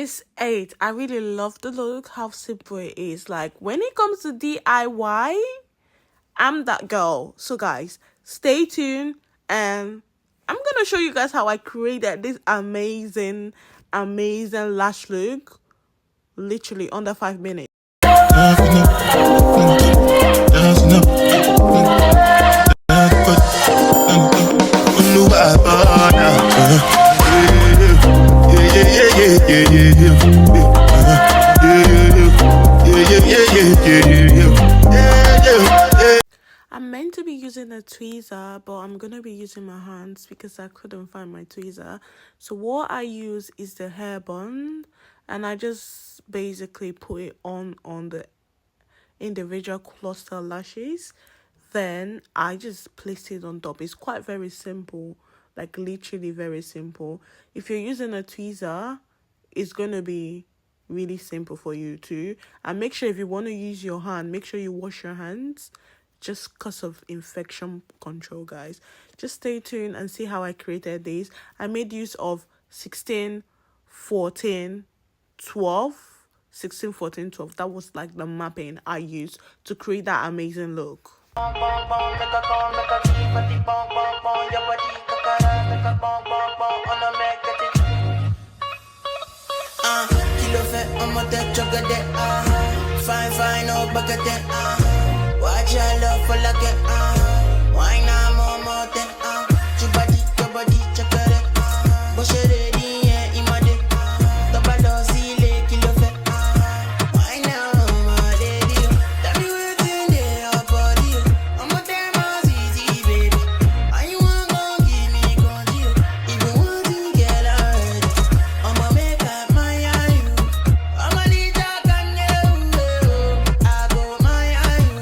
this 8. I really love the look, how simple it is. Like, when it comes to DIY, I'm that girl. So guys, stay tuned and I'm gonna show you guys how I created this amazing lash look literally under 5 minutes. I'm meant to be using a tweezer, but I'm gonna be using my hands because I couldn't find my tweezer. So what I use is the hair bond, and I just basically put it on the individual cluster lashes. Then I just place it on top. It's quite very simple, like literally very simple. If you're using a tweezer, it's gonna be really simple for you too. And make sure if you want to use your hand, make sure you wash your hands, just because of infection control, guys. Just stay tuned and see how I created this. I made use of 16, 14, 12. 16, 14, 12. That was like the mapping I used to create that amazing look. Watch your love for like it, why not more than, your body, check it, but she ready, yeah, imade, double see, kilo fe, why now, my lady, tell me what's in there, your body, I'm a damn easy, baby, and you want to give me control, if you want to get already, I'ma make up my you, I'ma need your gun, I go my you.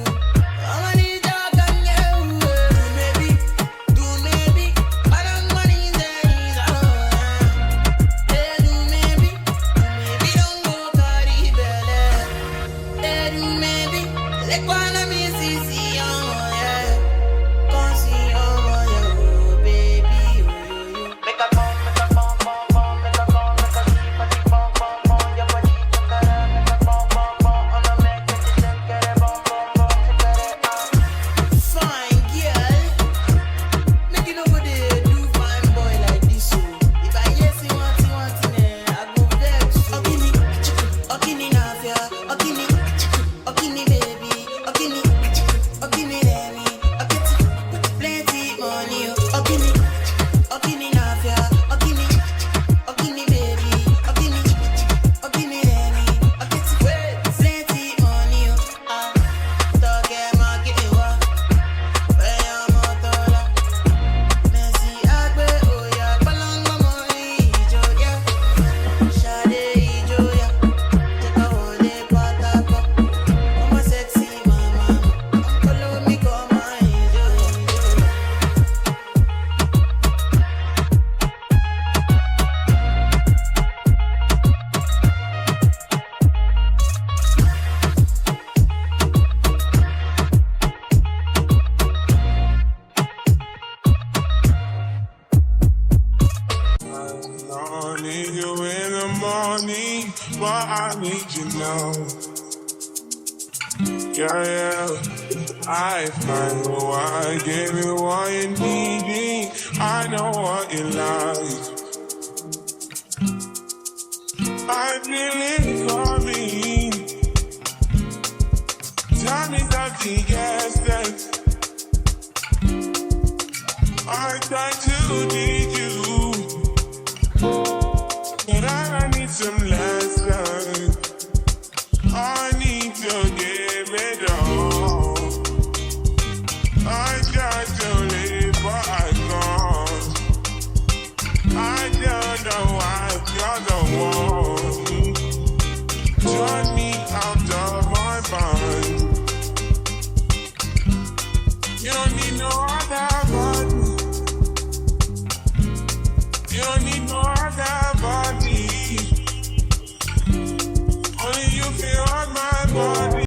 But I need you now. Yeah, I find what I give you what you need. I know what you like. I feel it coming. Tell me something, yes, that I try to need you, but I need some lessons. I need to give it all. I try to live, but I can't. I don't know why you're the one. Turn me out of my mind. You don't need